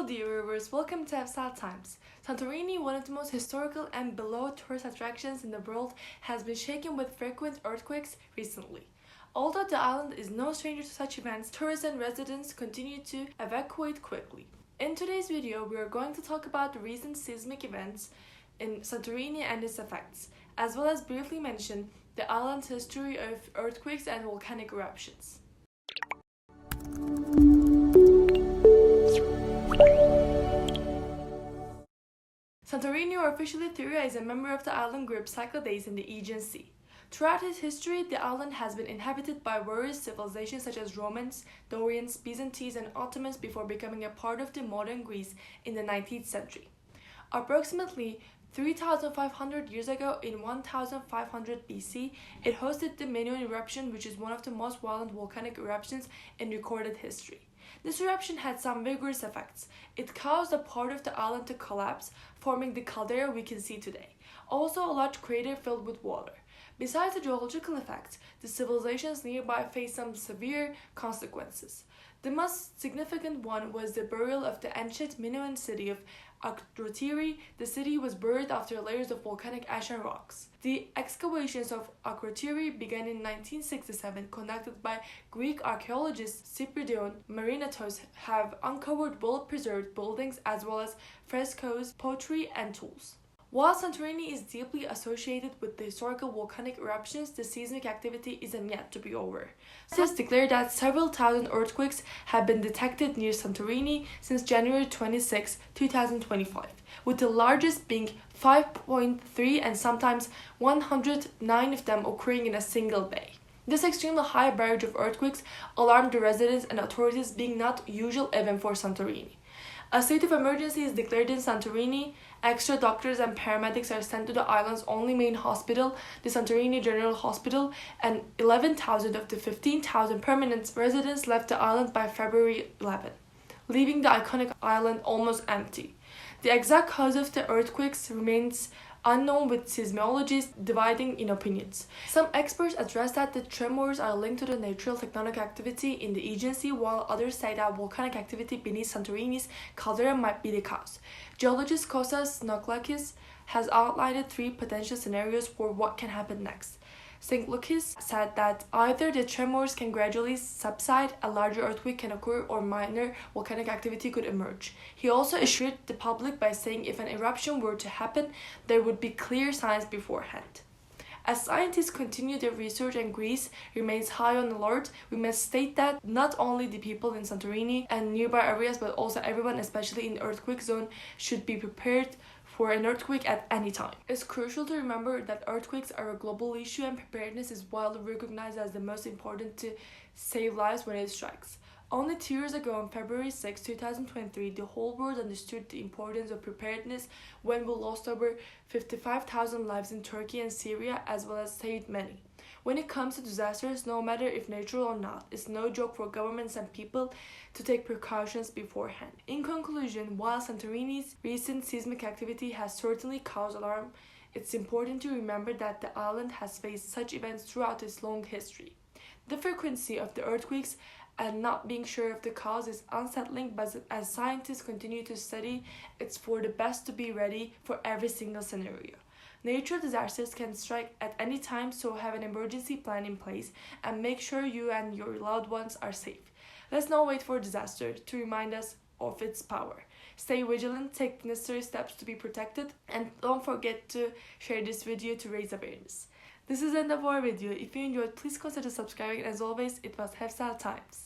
Hello dear viewers, welcome to Efsat Times. Santorini, one of the most historical and beloved tourist attractions in the world, has been shaken with frequent earthquakes recently. Although the island is no stranger to such events, tourists and residents continue to evacuate quickly. In today's video, we are going to talk about the recent seismic events in Santorini and its effects, as well as briefly mention the island's history of earthquakes and volcanic eruptions. Santorini, or officially Thuria, is a member of the island group Cyclades in the Aegean Sea. Throughout its history, the island has been inhabited by various civilizations such as Romans, Dorians, Byzantines, and Ottomans before becoming a part of the modern Greece in the 19th century. Approximately 3,500 years ago, in 1500 BC, it hosted the Minoan eruption, which is one of the most violent volcanic eruptions in recorded history. This eruption had some vigorous effects. It caused a part of the island to collapse, forming the caldera we can see today. Also, a large crater filled with water. Besides the geological effects, the civilizations nearby faced some severe consequences. The most significant one was the burial of the ancient Minoan city of Akrotiri. The city was buried after layers of volcanic ash and rocks. The excavations of Akrotiri began in 1967, conducted by Greek archaeologist Cypridion Marinatos, have uncovered well-preserved buildings as well as frescoes, pottery, and tools. While Santorini is deeply associated with the historical volcanic eruptions, the seismic activity isn't yet to be over. Scientists declare that several thousand earthquakes have been detected near Santorini since January 26, 2025, with the largest being 5.3 and sometimes 109 of them occurring in a single day. This extremely high barrage of earthquakes alarmed the residents and authorities, being not usual even for Santorini. A state of emergency is declared in Santorini. Extra doctors and paramedics are sent to the island's only main hospital, the Santorini General Hospital, and 11,000 of the 15,000 permanent residents left the island by February 11, leaving the iconic island almost empty. The exact cause of the earthquakes remains unknown, with seismologists dividing in opinions. Some experts address that the tremors are linked to the natural tectonic activity in the Aegean Sea, while others say that volcanic activity beneath Santorini's caldera might be the cause. Geologist Kostas Noklakis has outlined three potential scenarios for what can happen next. Singlukis said that either the tremors can gradually subside, a larger earthquake can occur, or minor volcanic activity could emerge. He also assured the public by saying if an eruption were to happen, there would be clear signs beforehand. As scientists continue their research and Greece remains high on alert, we must state that not only the people in Santorini and nearby areas, but also everyone, especially in the earthquake zone, should be prepared for an earthquake at any time. It's crucial to remember that earthquakes are a global issue and preparedness is widely recognized as the most important to save lives when it strikes. Only 2 years ago, on February 6, 2023, the whole world understood the importance of preparedness when we lost over 55,000 lives in Turkey and Syria, as well as saved many. When it comes to disasters, no matter if natural or not, it's no joke for governments and people to take precautions beforehand. In conclusion, while Santorini's recent seismic activity has certainly caused alarm, it's important to remember that the island has faced such events throughout its long history. The frequency of the earthquakes and not being sure of the cause is unsettling, but as scientists continue to study, it's for the best to be ready for every single scenario. Natural disasters can strike at any time, so have an emergency plan in place and make sure you and your loved ones are safe. Let's not wait for disaster to remind us of its power. Stay vigilant, take necessary steps to be protected, and don't forget to share this video to raise awareness. This is the end of our video. If you enjoyed, please consider subscribing. As always, it was Efsat Times.